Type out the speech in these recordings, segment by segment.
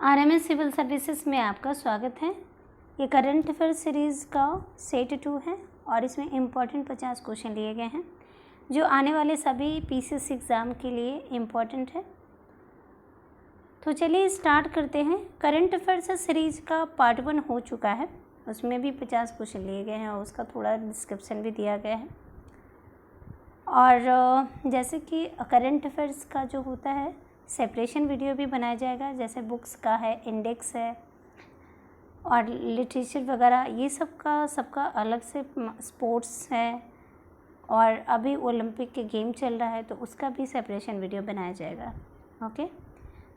RMS civil services में आपका स्वागत है। ये करंट अफेयर सीरीज़ का सेट 2 है और इसमें इम्पॉर्टेंट 50 क्वेश्चन लिए गए हैं जो आने वाले सभी पीसीएस एग्ज़ाम के लिए इम्पॉर्टेंट है। तो चलिए स्टार्ट करते हैं। करंट अफेयर्स सीरीज़ का पार्ट 1 हो चुका है, उसमें भी 50 क्वेश्चन लिए गए हैं और उसका थोड़ा डिस्क्रिप्शन भी दिया गया है। और जैसे कि करंट अफेयर्स का जो होता है सेपरेशन वीडियो भी बनाया जाएगा, जैसे बुक्स का है, इंडेक्स है और लिटरेचर वगैरह, ये सबका अलग से। स्पोर्ट्स है और अभी ओलंपिक के गेम चल रहा है तो उसका भी सेपरेशन वीडियो बनाया जाएगा। ओके,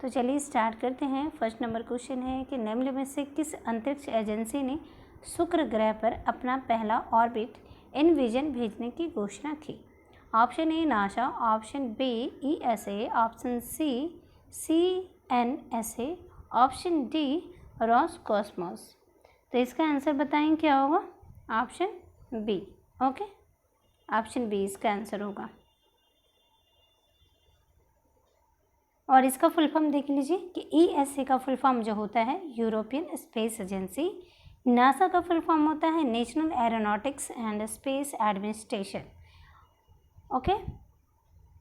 तो चलिए स्टार्ट करते हैं। फर्स्ट नंबर क्वेश्चन है कि निम्न में से किस अंतरिक्ष एजेंसी ने शुक्र ग्रह पर अपना पहला ऑर्बिट इनविजन भेजने की घोषणा की? Option A NASA, option B ESA, option C CNSA, option D Roscosmos. तो इसका आंसर बताएं क्या होगा? Option B. Okay, option B इसका आंसर होगा। और इसका फुल फॉर्म देख लीजिए कि ईएसए का फुल फॉर्म जो होता है यूरोपियन स्पेस एजेंसी, नासा का फुल फॉर्म होता है national aeronautics and space administration. Okay,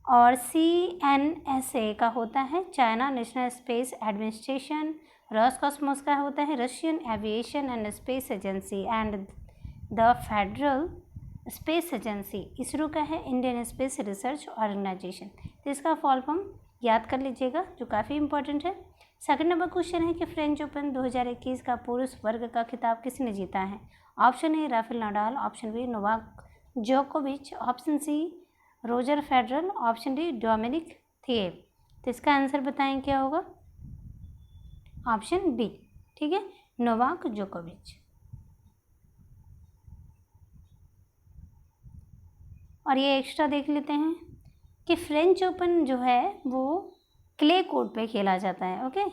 और सीएनएसए का होता है China national space administration. Roscosmos का होता है Russian aviation and space agency and the federal space agency. ISRO का है इंडियन स्पेस रिसर्च ऑर्गेनाइजेशन। तो इसका फुल फॉर्म याद कर लीजिएगा जो काफ़ी इंपॉर्टेंट है। सेकंड नंबर क्वेश्चन है कि फ्रेंच ओपन 2021 का पुरुष वर्ग का खिताब किसने जीता है? Option A Rafael Nadal, option B Novak जोकोविच, option C Roger Federer, option D Dominic Thiem. तो इसका आंसर बताएं क्या होगा? ऑप्शन बी, ठीक है, नोवाक जोकोविच। और ये एक्स्ट्रा देख लेते हैं कि फ्रेंच ओपन जो है वो क्ले कोर्ट पे खेला जाता है। ओके,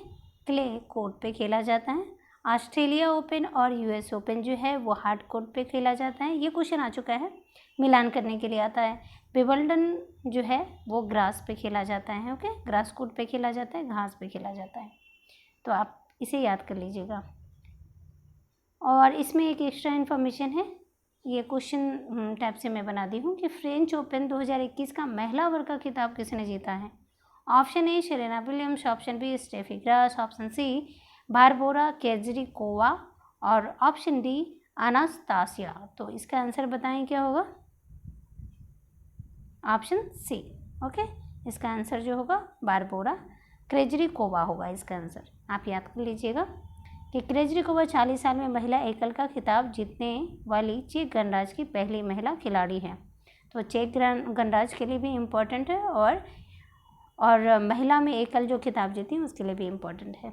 क्ले कोर्ट पे खेला जाता है। ऑस्ट्रेलिया ओपन और यूएस ओपन जो है वो हार्ड कोर्ट पे खेला जाता है। ये क्वेश्चन आ चुका है, मिलान करने के लिए आता है। विंबलडन जो है वो ग्रास पे खेला जाता है। ओके, ग्रास कोर्ट पे खेला जाता है, घास पे खेला जाता है। तो आप इसे याद कर लीजिएगा। और इसमें एक एक्स्ट्रा इन्फॉर्मेशन है, ये क्वेश्चन टाइप से मैं बना दी हूँ कि फ्रेंच ओपन 2021 का महिला वर्ग का खिताब किसने जीता है? Option A Serena Williams, option B Steffi Graf, option C Barbora Krejcikova और ऑप्शन डी अनास्तासिया। तो इसका आंसर बताएं क्या होगा? Option C. ओके, इसका आंसर जो होगा बारबोरा केजरिकोवा होगा इसका आंसर। आप याद कर लीजिएगा कि केजरिकोवा 40 साल में महिला एकल का खिताब जीतने वाली चेक गणराज्य की पहली महिला खिलाड़ी है। तो चेक गणराज्य के लिए भी इम्पोर्टेंट है और महिला में एकल जो खिताब जीती है उसके लिए भी इम्पोर्टेंट है।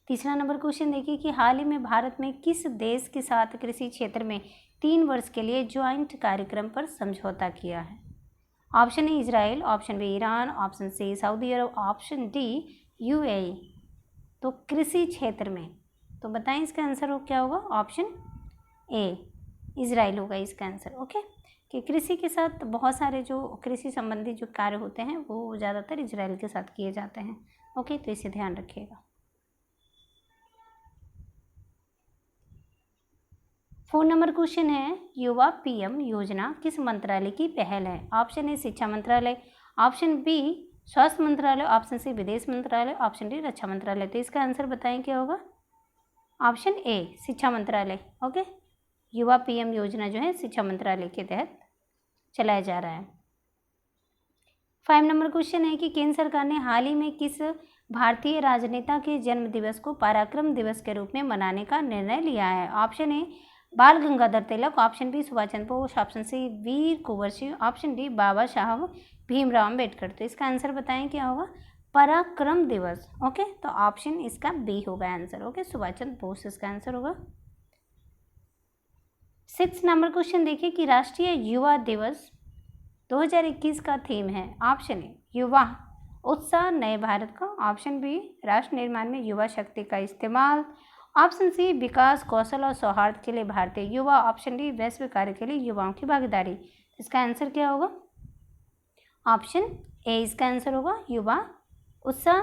तीसरा नंबर क्वेश्चन देखिए कि हाल ही में भारत में किस देश के साथ कृषि क्षेत्र में 3 वर्ष के लिए ज्वाइंट कार्यक्रम पर समझौता किया है? Option A Israel, option B Iran, option C Saudi Arab, option D UAE. तो कृषि क्षेत्र में, तो बताएं इसका आंसर हो क्या होगा? ऑप्शन ए इजराइल होगा इसका आंसर। ओके, कि कृषि के साथ बहुत सारे जो कृषि संबंधी जो कार्य होते हैं वो ज़्यादातर इजराइल के साथ किए जाते हैं। ओके, तो इसे ध्यान रखिएगा। 4 नंबर क्वेश्चन है युवा पीएम योजना किस मंत्रालय की पहल है? ऑप्शन ए शिक्षा मंत्रालय, ऑप्शन बी स्वास्थ्य मंत्रालय, ऑप्शन सी विदेश मंत्रालय, ऑप्शन डी रक्षा मंत्रालय। तो इसका आंसर बताएं क्या होगा? ऑप्शन ए शिक्षा मंत्रालय। ओके, युवा पीएम योजना जो है शिक्षा मंत्रालय के तहत चलाया जा रहा है। 5 नंबर क्वेश्चन है कि केंद्र सरकार ने हाल ही में किस भारतीय राजनेता के जन्म दिवस को पराक्रम दिवस के रूप में मनाने का निर्णय लिया है? ऑप्शन ए बाल Gangadhar Tilak, option B Subhash Chandra Bose, option C वीर कुंवर सिंह, ऑप्शन डी बाबा साहब भीमराव अम्बेडकर। तो इसका आंसर बताएं क्या होगा? पराक्रम दिवस। ओके, तो ऑप्शन इसका बी होगा आंसर। ओके, सुभाष चंद्र बोस इसका आंसर होगा। 6 नंबर क्वेश्चन देखिए कि राष्ट्रीय युवा दिवस 2021 का थीम है। ऑप्शन ए युवा उत्साह नए भारत का, ऑप्शन बी राष्ट्र निर्माण में युवा शक्ति का इस्तेमाल, ऑप्शन सी विकास कौशल और सौहार्द के लिए भारतीय युवा, ऑप्शन डी वैश्विक कार्य के लिए युवाओं की भागीदारी। इसका आंसर क्या होगा? ऑप्शन ए इसका आंसर होगा युवा उत्साह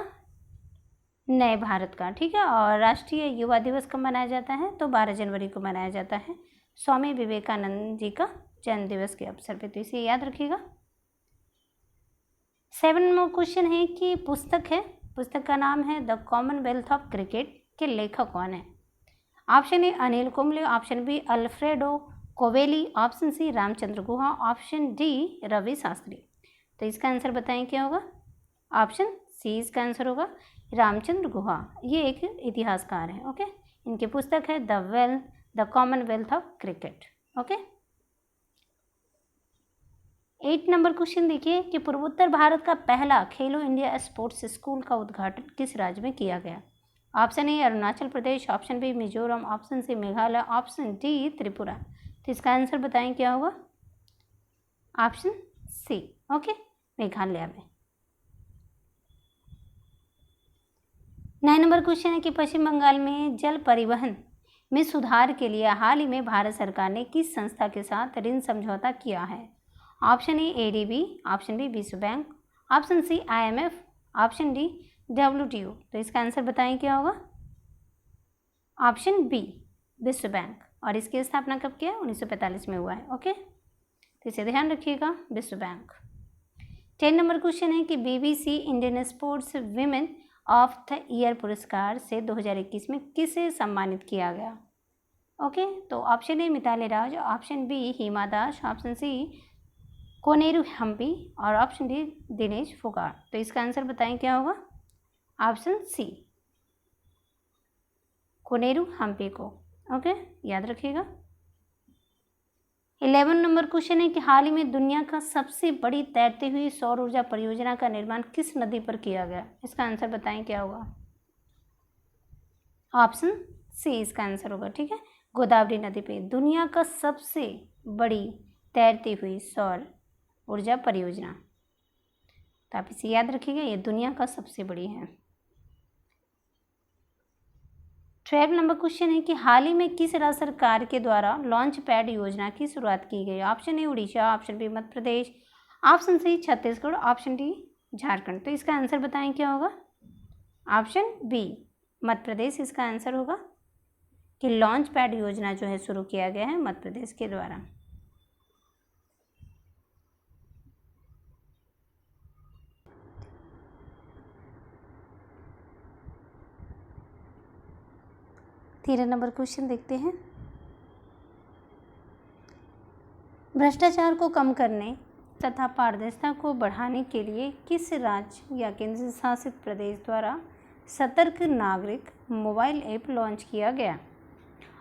नए भारत का, ठीक है। और राष्ट्रीय युवा दिवस कब मनाया जाता है? तो 12 जनवरी को मनाया जाता है, स्वामी विवेकानंद जी का जन्म दिवस के अवसर पे, तो इसे याद रखिएगा। 7वां क्वेश्चन है कि पुस्तक का नाम है द कॉमनवेल्थ ऑफ क्रिकेट के लेखक कौन है? Option A Anil Kumble, option B Alfredo Covelli, option C Ramachandra Guha, option D Ravi Shastri. तो इसका आंसर बताएं क्या होगा? ऑप्शन सी इसका आंसर होगा, रामचंद्र गुहा। ये एक इतिहासकार हैं, ओके। इनकी पुस्तक है the Commonwealth of cricket, okay. 8 number question देखिए कि पूर्वोत्तर भारत का पहला खेलो इंडिया स्पोर्ट्स स्कूल का उद्घाटन किस राज्य में किया गया? Option A Arunachal Pradesh, option B Mizoram, option C Meghalaya, option D Tripura. तो इसका आंसर बताएं क्या होगा? ऑप्शन सी, ओके, मेघालय में। 9 नंबर क्वेश्चन है कि पश्चिम बंगाल में जल परिवहन में सुधार के लिए हाल ही में भारत सरकार ने किस संस्था के साथ ऋण समझौता किया है? Option A ADB, option B विश्व bank, option C IMF, option D WTO. तो इसका आंसर बताएं क्या होगा? ऑप्शन बी विश्व बैंक। और इसकी स्थापना कब किया? 1945 में हुआ है, ओके। तो इसे ध्यान रखिएगा, विश्व बैंक। 10 नंबर क्वेश्चन है कि BBC Indian sports women of the year पुरस्कार से 2021 में किसे सम्मानित किया गया? ओके, तो option A Mithali Raj, option B Hima Das, option C Koneru Humpy और ऑप्शन डी दिनेश फोगाट। तो इसका आंसर बताएं क्या होगा? ऑप्शन सी कोनेरू हम्पी को, ओके, याद रखिएगा। 11 नंबर क्वेश्चन है कि हाल ही में दुनिया का सबसे बड़ी तैरती हुई सौर ऊर्जा परियोजना का निर्माण किस नदी पर किया गया? इसका आंसर बताएं क्या होगा? ऑप्शन सी इसका आंसर होगा, ठीक है, गोदावरी नदी पे दुनिया का सबसे बड़ी तैरती हुई सौर ऊर्जा परियोजना। तो आप इसे याद रखिएगा, ये दुनिया का सबसे बड़ी है। 12 नंबर क्वेश्चन है कि हाल ही में किस राज्य सरकार के द्वारा लॉन्च पैड योजना की शुरुआत की गई? Option A Orissa, option B Madhya Pradesh, option C Chhattisgarh, option D Jharkhand. तो इसका आंसर बताएं क्या होगा? ऑप्शन बी मध्य प्रदेश इसका आंसर होगा कि लॉन्च पैड योजना जो है शुरू किया गया है मध्य प्रदेश के द्वारा। तेरह नंबर क्वेश्चन देखते हैं। भ्रष्टाचार को कम करने तथा पारदर्शिता को बढ़ाने के लिए किस राज्य या केंद्र शासित प्रदेश द्वारा सतर्क नागरिक मोबाइल ऐप लॉन्च किया गया?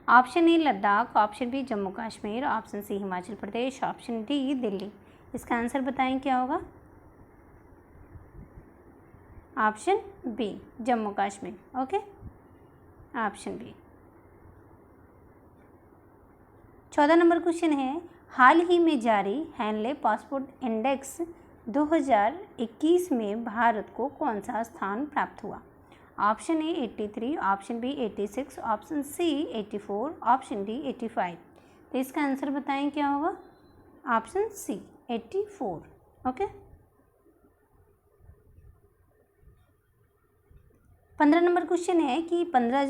Option A Ladakh, option B Jammu Kashmir, option C Himachal Pradesh, option D Delhi. इसका आंसर बताएं क्या होगा? Option B Jammu Kashmir, okay, option B. 14 number question है हाल ही में जारी हैनले पासपोर्ट इंडेक्स 2021 में भारत को कौन सा स्थान प्राप्त हुआ? Option A 83, option B 86, option C 84, option D 85। तो इसका आंसर बताएं क्या होगा? Option C 84, okay. 15 number question है कि 15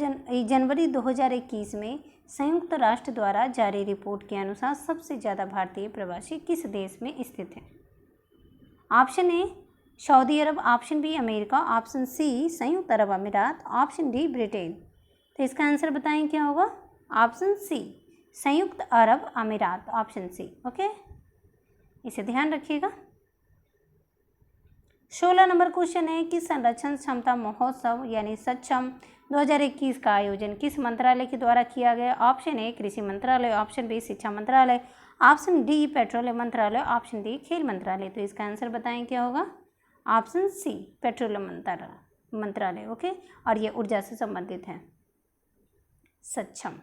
जनवरी 2021 में संयुक्त राष्ट्र द्वारा जारी रिपोर्ट के अनुसार सबसे ज़्यादा भारतीय प्रवासी किस देश में स्थित हैं? Option A Saudi Arab, option B America, option C संयुक्त अरब अमीरात, ऑप्शन डी ब्रिटेन। तो इसका आंसर बताएं क्या होगा? ऑप्शन सी संयुक्त अरब अमीरात, ऑप्शन सी, ओके, इसे ध्यान रखिएगा। 16 नंबर क्वेश्चन है कि संरक्षण क्षमता महोत्सव यानी सक्षम 2021 का आयोजन किस मंत्रालय के द्वारा किया गया? ऑप्शन ए कृषि मंत्रालय, ऑप्शन बी शिक्षा मंत्रालय, ऑप्शन डी पेट्रोलियम मंत्रालय, ऑप्शन डी खेल मंत्रालय। तो इसका आंसर बताएं क्या होगा? ऑप्शन सी पेट्रोलियम मंत्रालय, ओके, और ये ऊर्जा से संबंधित है। सक्षम।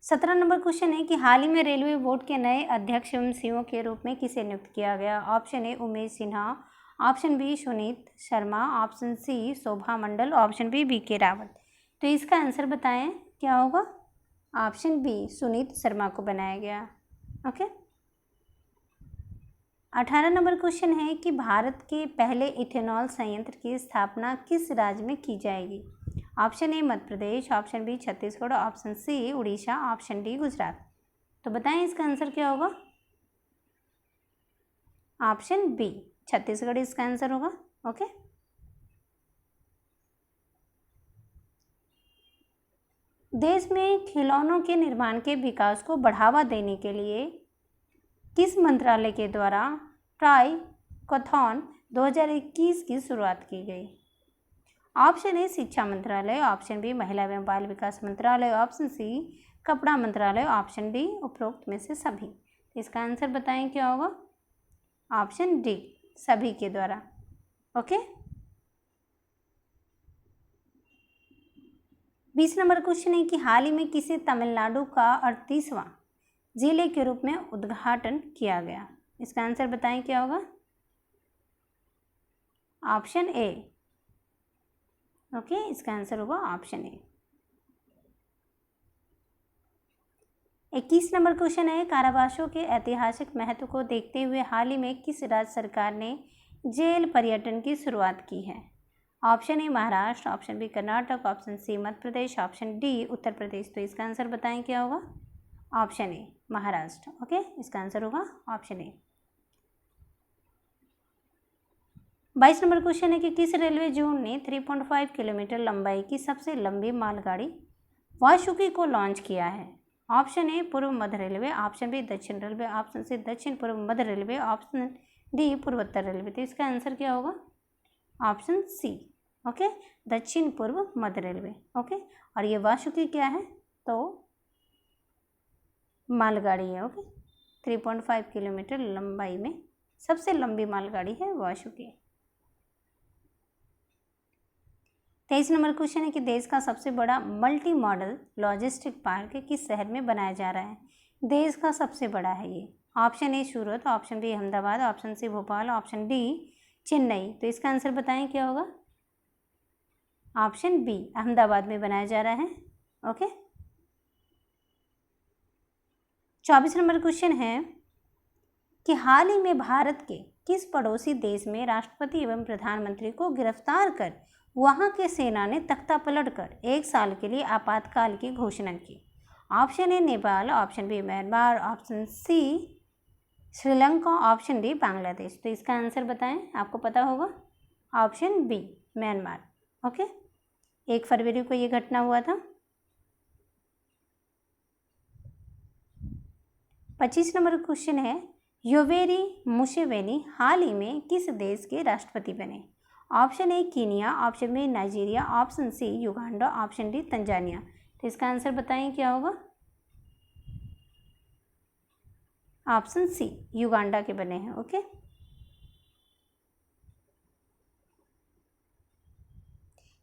17 नंबर क्वेश्चन है कि हाल ही में रेलवे बोर्ड के नए अध्यक्ष एवं सीईओ के रूप में किसे नियुक्त किया गया? Option A Umesh Sinha, option B Suneet Sharma, option C Shobha Mandal, option B BK Rawat. तो इसका आंसर बताएं क्या होगा? ऑप्शन बी सुनीत शर्मा को बनाया गया, ओके। 18 नंबर क्वेश्चन है कि भारत के पहले इथेनॉल संयंत्र की स्थापना किस राज्य में की जाएगी? Option A Madhya Pradesh, option B Chhattisgarh, option C Orissa, option D Gujarat. तो बताएं इसका आंसर क्या होगा? ऑप्शन बी छत्तीसगढ़ इसका आंसर होगा। ओके, देश में खिलौनों के निर्माण के विकास को बढ़ावा देने के लिए किस मंत्रालय के द्वारा ट्राइकॉथॉन 2021 की शुरुआत की गई? ऑप्शन ए शिक्षा मंत्रालय, ऑप्शन बी महिला एवं बाल विकास मंत्रालय, ऑप्शन सी कपड़ा मंत्रालय, ऑप्शन डी उपरोक्त में से सभी। इसका आंसर बताएं क्या होगा? ऑप्शन डी सभी के द्वारा। ओके, 20 नंबर क्वेश्चन है कि हाल ही में किसे तमिलनाडु का 38वां जिले के रूप में उद्घाटन किया गया? इसका आंसर बताएं क्या होगा? ऑप्शन ए। ओके, इसका आंसर होगा ऑप्शन ए। 21 नंबर क्वेश्चन है कारावासों के ऐतिहासिक महत्व को देखते हुए हाल ही में किस राज्य सरकार ने जेल पर्यटन की शुरुआत की है? Option A Maharashtra, option B Karnataka, option C Madhya Pradesh, option D Uttar Pradesh. तो इसका आंसर बताएं क्या होगा? Option A Maharashtra. ओके, इसका आंसर होगा ऑप्शन ए। 22 नंबर क्वेश्चन है कि किस रेलवे जोन ने 3.5 किलोमीटर लंबाई की सबसे लंबी मालगाड़ी वासुकी को लॉन्च किया है? ऑप्शन ए पूर्व मध्य रेलवे, ऑप्शन बी दक्षिण रेलवे, ऑप्शन सी दक्षिण पूर्व मध्य रेलवे, ऑप्शन डी पूर्वोत्तर रेलवे। तो इसका आंसर क्या होगा? Option C. ओके, दक्षिण पूर्व मध्य रेलवे। ओके, और ये वासुकी क्या है? तो मालगाड़ी है। ओके, 3.5 किलोमीटर लंबाई में सबसे लंबी मालगाड़ी है वासुकी। 23 नंबर क्वेश्चन है कि देश का सबसे बड़ा मल्टी मॉडल लॉजिस्टिक पार्क किस शहर में बनाया जा रहा है? देश का सबसे बड़ा है ये। Option A Surat, option B Ahmedabad, option C Bhopal, option D Chennai. तो इसका आंसर बताएं क्या होगा? ऑप्शन बी अहमदाबाद में बनाया जा रहा है। ओके, 24 नंबर क्वेश्चन है कि हाल ही में भारत के किस पड़ोसी देश में राष्ट्रपति एवं प्रधानमंत्री को गिरफ्तार कर वहां के सेना ने तख्ता पलटकर 1 साल के लिए आपातकाल की घोषणा की? Option A Nepal, option B Myanmar, option C Sri, option D Bangladesh. तो इसका आंसर बताएं, आपको पता होगा। Option B Myanmar. ओके, 1 फरवरी को ये घटना हुआ था। 25 नंबर क्वेश्चन है योवेरी मुसेवेनी हाल ही में किस देश के राष्ट्रपति बने? Option A Kenya, option B Nigeria, option C Uganda, option D Tanzania. तो इसका आंसर बताएं क्या होगा? ऑप्शन सी युगांडा के बने हैं। ओके,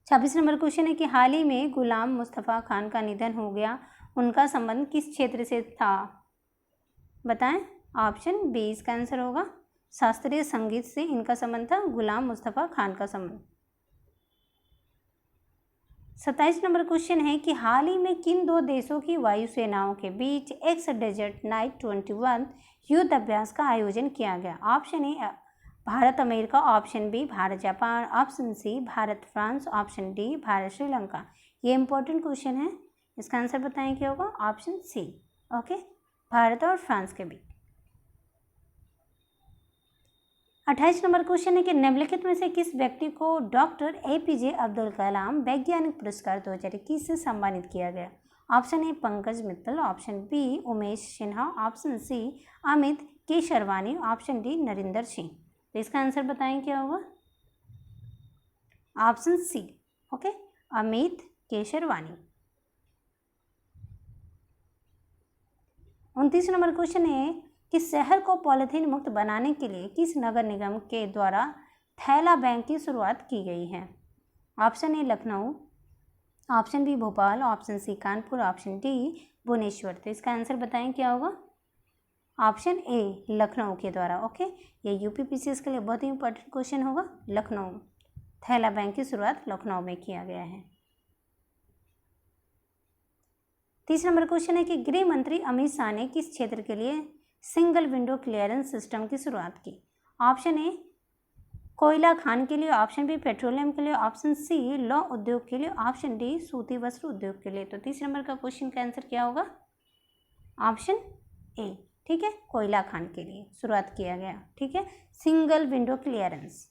26 नंबर क्वेश्चन है कि हाल ही में गुलाम मुस्तफ़ा खान का निधन हो गया, उनका संबंध किस क्षेत्र से था? बताएं। ऑप्शन बी इसका आंसर होगा शास्त्रीय संगीत से इनका संबंध था, गुलाम मुस्तफ़ा खान का संबंध। 27 नंबर क्वेश्चन है कि हाल ही में किन 2 देशों की वायुसेनाओं के बीच एक्स डेजर्ट नाइट 21 युद्ध अभ्यास का आयोजन किया गया? Option A Bharat America, option B Bharat Japan, option C Bharat France, option D Bharat Sri. ये इंपॉर्टेंट क्वेश्चन है, इसका आंसर बताएं क्या होगा? Option C. ओके, भारत और फ्रांस के बीच। 28 नंबर क्वेश्चन है कि निम्नलिखित में से किस व्यक्ति को डॉक्टर APJ अब्दुल कलाम वैज्ञानिक पुरस्कार 2021 से सम्मानित किया गया? Option A Pankaj Mittal, option B Umesh Sinha, option C Amit Kesharwani, option D Narendra Singh. तो इसका आंसर बताएं क्या होगा? Option C. Okay, Amit Kesharwani. 29 number question है कि शहर को पॉलीथीन मुक्त बनाने के लिए किस नगर निगम के द्वारा थैला बैंक की शुरुआत की गई है? Option A Lucknow, option B Bhopal, option C Kanpur, option D Bhubaneswar. तो इसका आंसर बताएं क्या होगा? ऑप्शन ए लखनऊ के द्वारा। ओके, ये UPPCS के लिए बहुत ही इंपॉर्टेंट क्वेश्चन होगा। लखनऊ, थैला बैंक की शुरुआत लखनऊ में किया गया है। 30 नंबर क्वेश्चन है कि गृह मंत्री अमित शाह ने किस क्षेत्र के लिए सिंगल विंडो क्लियरेंस सिस्टम की शुरुआत की? ऑप्शन ए कोयला खान के लिए, ऑप्शन बी पेट्रोलियम के लिए, ऑप्शन सी लौह उद्योग के लिए, ऑप्शन डी सूती वस्त्र उद्योग के लिए। तो 30 नंबर का क्वेश्चन का आंसर क्या होगा? ऑप्शन ए, ठीक है, कोयला खान के लिए शुरुआत किया गया, ठीक है, single window clearance.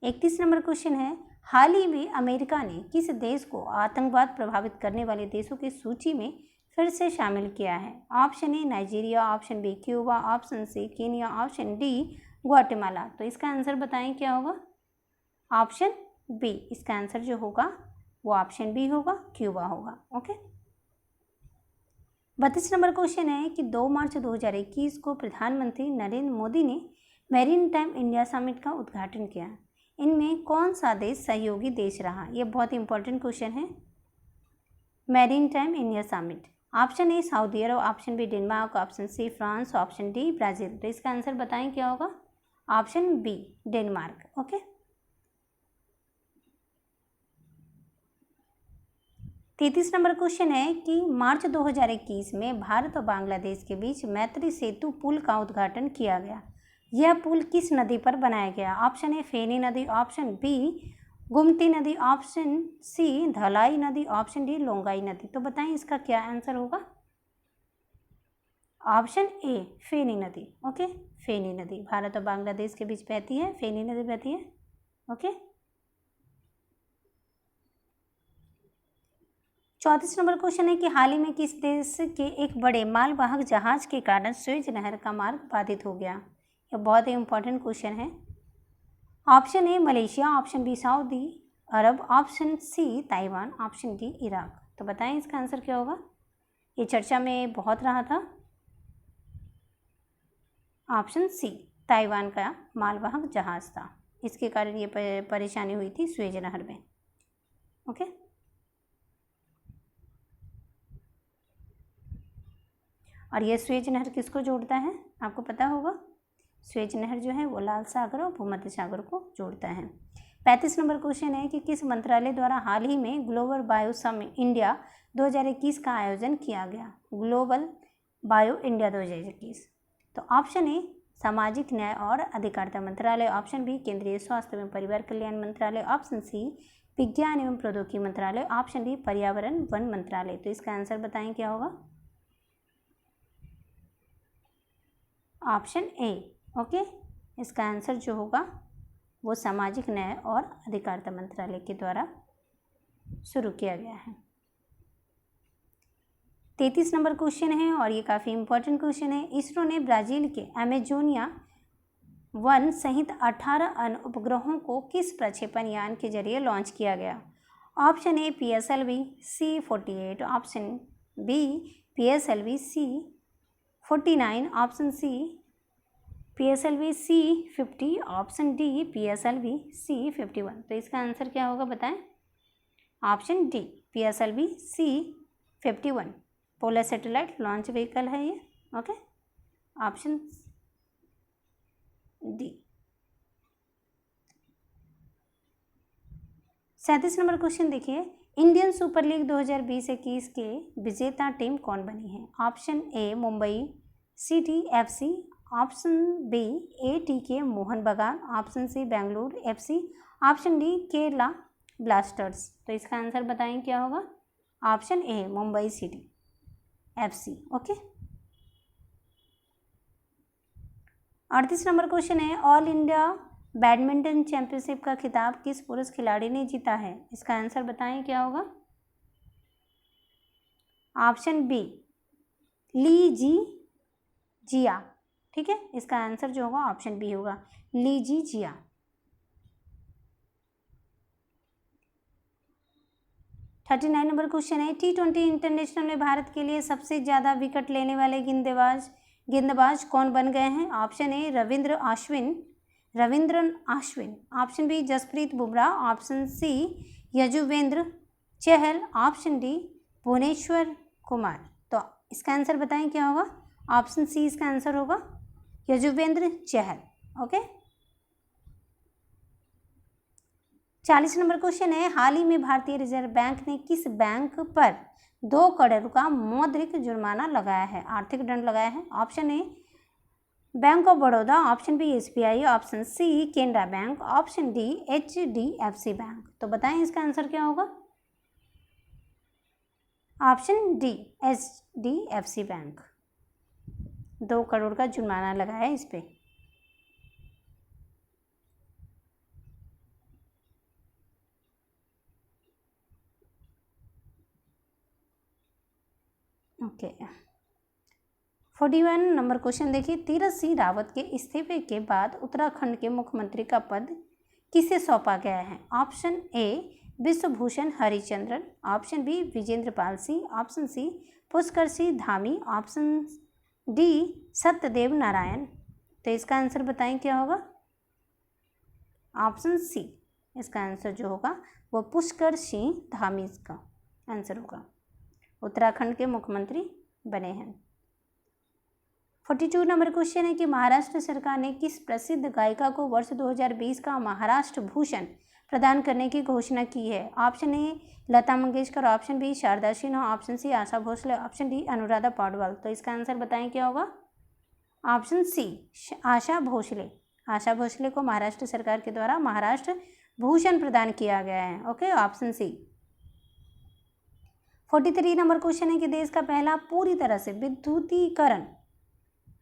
31 number question है, हाल ही में अमेरिका ने किस देश को आतंकवाद प्रभावित करने वाले देशों की सूची में फिर से शामिल किया है? Option A Nigeria, option B Cuba, option C Kenya, option D Guatemala. तो इसका आंसर बताएं क्या होगा? ऑप्शन बी, इसका आंसर जो होगा वो ऑप्शन बी होगा, क्यूबा होगा। ओके। 32 नंबर क्वेश्चन है कि 2 मार्च 2021 को प्रधानमंत्री नरेंद्र मोदी ने मैरीन टाइम इंडिया समिट का उद्घाटन किया। इनमें कौन सा देश सहयोगी देश रहा? ये बहुत इंपॉर्टेंट क्वेश्चन है। Marine time India summit, option A Saudi Arab, option B Denmark, option C France, option D Brazil. तो इसका आंसर बताएं क्या होगा? Option B Denmark. Okay. 33 number question है कि मार्च 2021 में भारत और बांग्लादेश के बीच मैत्री सेतु पुल का उद्घाटन किया गया। यह पुल किस नदी पर बनाया गया? ऑप्शन ए फेनी नदी, ऑप्शन बी गुमती नदी, ऑप्शन सी धलाई नदी, ऑप्शन डी लोंगाई नदी। तो बताएं इसका क्या आंसर होगा? ऑप्शन ए फेनी नदी। ओके, फेनी नदी भारत और बांग्लादेश के बीच बहती है, फेनी नदी बहती है। ओके। 34 नंबर क्वेश्चन है कि हाल ही में किस देश के एक बड़े मालवाहक जहाज के कारण स्वेज नहर का मार्ग बाधित हो गया? यह बहुत ही इंपॉर्टेंट क्वेश्चन है। Option A Malaysia, option B Saudi Arab, option C Taiwan, option D Iraq. तो बताएं इसका आंसर क्या होगा? ये चर्चा में बहुत रहा था। ऑप्शन सी ताइवान का मालवाहक जहाज था, इसके कारण ये परेशानी हुई थी स्वेज नहर में। ओके। और ये स्वेज नहर किसको जोड़ता है? आपको पता होगा, स्वेज नहर जो है वो लाल सागर और भूमध्य सागर को जोड़ता है। 35 नंबर क्वेश्चन है कि किस मंत्रालय द्वारा हाल ही में ग्लोबल बायो समिट इंडिया 2021 का आयोजन किया गया? Global bio India 2021। तो ऑप्शन ए सामाजिक न्याय और अधिकारिता मंत्रालय, ऑप्शन बी केंद्रीय स्वास्थ्य एवं परिवार कल्याण मंत्रालय, ऑप्शन सी विज्ञान एवं प्रौद्योगिकी मंत्रालय, ऑप्शन डी पर्यावरण वन मंत्रालय। तो इसका आंसर बताएं क्या होगा? ऑप्शन ए। ओके, इसका आंसर जो होगा वो सामाजिक न्याय और अधिकारिता मंत्रालय के द्वारा शुरू किया गया है। 33 नंबर क्वेश्चन है और ये काफ़ी इंपॉर्टेंट क्वेश्चन है। इसरो ने ब्राज़ील के अमेजोनिया 1 सहित 18 अन्य उपग्रहों को किस प्रक्षेपण यान के जरिए लॉन्च किया गया? Option A PSLV C48, option B PSLV C49, option C PSLV C50, option D PSLV C51। तो इसका आंसर क्या होगा बताएं? Option D PSLV C51 polar satellite launch vehicle है ये। Okay, option D. 37 number question देखिए, इंडियन सुपर लीग 2020-21 के विजेता टीम कौन बनी है? Option A Mumbai city FC, option B ATK Mohun Bagan, option C Bengaluru FC, option D Kerala blasters. तो इसका आंसर बताएं क्या होगा? Option A Mumbai city FC। Okay. 38 number question है, ऑल इंडिया बैडमिंटन चैंपियनशिप का खिताब किस पुरुष खिलाड़ी ने जीता है? इसका आंसर बताएं क्या होगा? ऑप्शन बी ली जी जिया। ठीक है, इसका आंसर जो होगा ऑप्शन बी होगा, ली जी जिया। 39 नंबर क्वेश्चन है, T20 इंटरनेशनल में भारत के लिए सबसे ज़्यादा विकेट लेने वाले गेंदबाज कौन बन गए हैं? Option A Ravindran Ashwin, option B Jasprit Bumrah, option C Yuzvendra Chahal, option D Bhuvneshwar Kumar. तो इसका आंसर बताएं क्या होगा? ऑप्शन सी इसका आंसर होगा, Yuzvendra Chahal. Okay. 40 number question है, हाल ही में भारतीय रिजर्व बैंक ने किस बैंक पर 2 करोड़ का मौद्रिक जुर्माना लगाया है, आर्थिक दंड लगाया है। Option A bank of Baroda, option B SBI, option C Canara bank, option D HDFC bank. तो बताएं इसका आंसर क्या होगा? Option D HDFC bank, 2 crore का जुर्माना लगाया है इस पे। ओके 41 नंबर क्वेश्चन देखिए, तीरथ सिंह रावत के इस्तीफे के बाद उत्तराखंड के मुख्यमंत्री का पद किसे सौंपा गया है? Option A Biswabhusan Harichandan, option B Vijender Pal Singh, option C Pushkar Singh Dhami, option D Satyadev Narayan. तो इसका आंसर बताएं क्या होगा? ऑप्शन सी इसका आंसर जो होगा वो पुष्कर सिंह धामी इसका आंसर होगा, उत्तराखंड के मुख्यमंत्री बने हैं। 42 नंबर क्वेश्चन है कि महाराष्ट्र सरकार ने किस प्रसिद्ध गायिका को वर्ष 2020 का महाराष्ट्र भूषण प्रदान करने की घोषणा की है? Option A Lata Mangeshkar, option B Sharda Sinha, option C Asha Bhosle, option D Anuradha Paudwal. तो इसका आंसर बताएं क्या होगा? Option C Asha Bhosle. आशा भोसले को महाराष्ट्र सरकार के द्वारा महाराष्ट्र भूषण प्रदान किया गया है। Okay, option C. 43 number question है कि देश का पहला पूरी तरह से विद्युतीकरण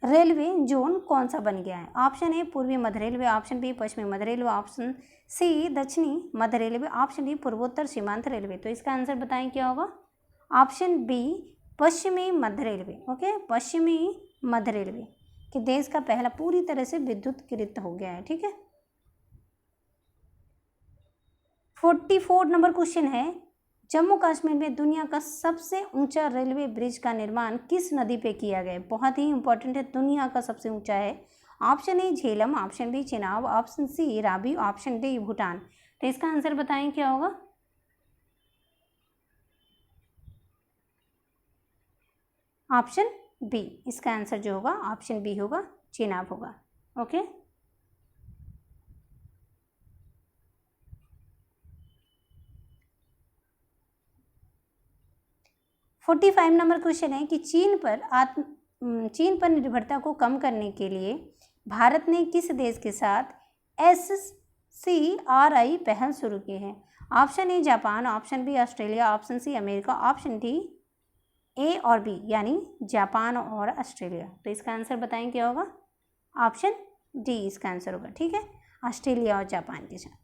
रेलवे जोन कौन सा बन गया है? ऑप्शन ए पूर्वी मध्य रेलवे, ऑप्शन बी पश्चिमी मध्य रेलवे, ऑप्शन सी दक्षिणी मध्य रेलवे, ऑप्शन डी पूर्वोत्तर सीमांत रेलवे। तो इसका आंसर बताएं क्या होगा? ऑप्शन बी पश्चिमी मध्य रेलवे। ओके, पश्चिमी मध्य रेलवे कि देश का पहला पूरी तरह से विद्युतीकृत हो गया है। ठीक है। 44 नंबर क्वेश्चन है, जम्मू कश्मीर में दुनिया का सबसे ऊंचा रेलवे ब्रिज का निर्माण किस नदी पे किया गया है? बहुत ही इंपॉर्टेंट है, दुनिया का सबसे ऊंचा है। Option A Jhelum, option B Chenab, option C Ravi, option D Bhutan. तो इसका आंसर बताएं क्या होगा? ऑप्शन बी इसका आंसर जो होगा ऑप्शन बी होगा, चेनाब होगा। ओके, 45 नंबर क्वेश्चन है कि चीन पर निर्भरता को कम करने के लिए भारत ने किस देश के साथ SCRI पहल शुरू की है? Option A Japan, option B Australia, option C America, option D A और बी यानी जापान और ऑस्ट्रेलिया। तो इसका आंसर बताएं क्या होगा? ऑप्शन डी इसका आंसर होगा। ठीक है, ऑस्ट्रेलिया और जापान के साथ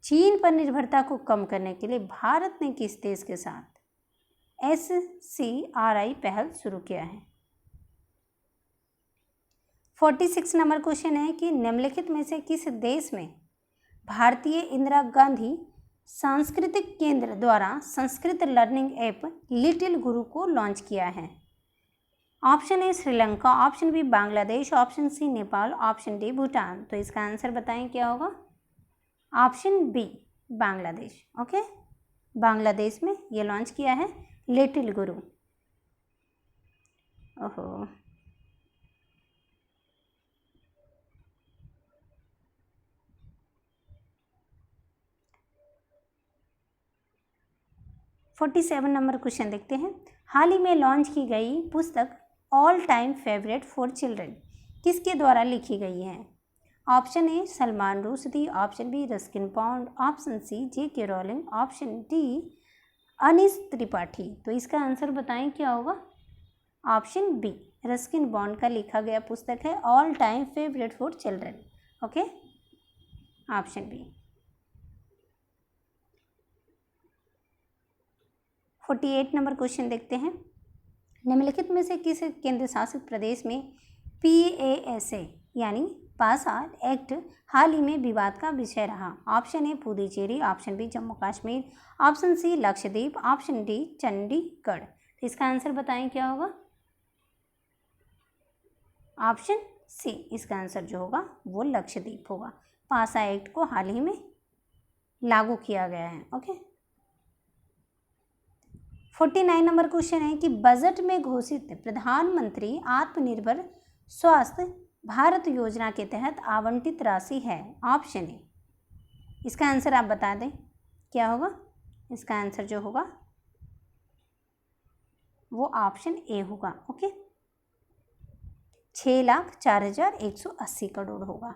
चीन पर निर्भरता को कम करने के लिए भारत ने किस देश के साथ SCRI पहल शुरू किया है? 46 नंबर क्वेश्चन है कि निम्नलिखित में से किस देश में भारतीय इंदिरा गांधी सांस्कृतिक केंद्र द्वारा संस्कृत लर्निंग ऐप लिटिल गुरु को लॉन्च किया है? Option A Sri Lanka, option B Bangladesh, option C Nepal, option D Bhutan. तो इसका आंसर बताएं क्या होगा? Option B Bangladesh. Okay, Bangladesh में ये लॉन्च किया है लिटिल गुरु। ओहो, $47 नंबर क्वेश्चन देखते हैं। हाल ही में लॉन्च की गई पुस्तक all time favourite for children किसके द्वारा लिखी गई है? Option A Salman Rushdie, option B Ruskin Bond, option C JK Rowling, option D Anees Tripathi. तो इसका आंसर बताएं क्या होगा? ऑप्शन बी रस्किन बॉन्ड का लिखा गया पुस्तक है all time favourite for children. Okay, option B. 48 number question देखते हैं। निम्नलिखित में से किस केंद्र शासित प्रदेश में PASA यानी पासआउट एक्ट हाल ही में विवाद का विषय रहा? Option A Puducherry, option B Jammu Kashmir, option C Lakshadweep, option D Chandigarh. तो इसका आंसर बताएं क्या होगा? ऑप्शन सी इसका आंसर जो होगा वो लक्षद्वीप होगा। पासा एक्ट को हाल ही में लागू किया गया है। ओके, 49 नंबर क्वेश्चन है कि बजट में घोषित प्रधानमंत्री आत्मनिर्भर स्वास्थ्य भारत योजना के तहत आवंटित राशि है? ऑप्शन ए, इसका आंसर आप बता दें क्या होगा? इसका आंसर जो होगा वो ऑप्शन ए होगा। ओके, 6,04,180 करोड़ होगा।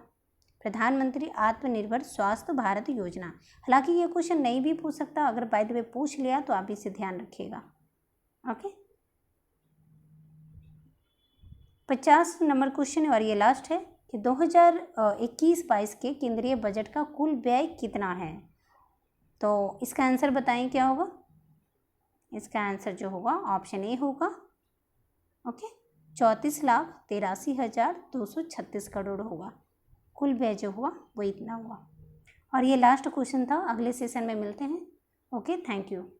प्रधानमंत्री आत्मनिर्भर स्वास्थ्य भारत योजना, हालांकि ये क्वेश्चन नहीं भी पूछ सकता, अगर बाय द वे पूछ लिया तो आप इसे ध्यान रखिएगा। ओके, 50 नंबर क्वेश्चन और ये लास्ट है कि 2021-22 के केंद्रीय बजट का कुल व्यय कितना है। तो इसका आंसर बताएं क्या होगा। इसका आंसर जो होगा ऑप्शन ए होगा। ओके, 34,83,236 करोड़ होगा। कुल व्यय जो हुआ वो इतना हुआ। और ये लास्ट क्वेश्चन था, अगले सेशन में मिलते हैं। Okay, thank you.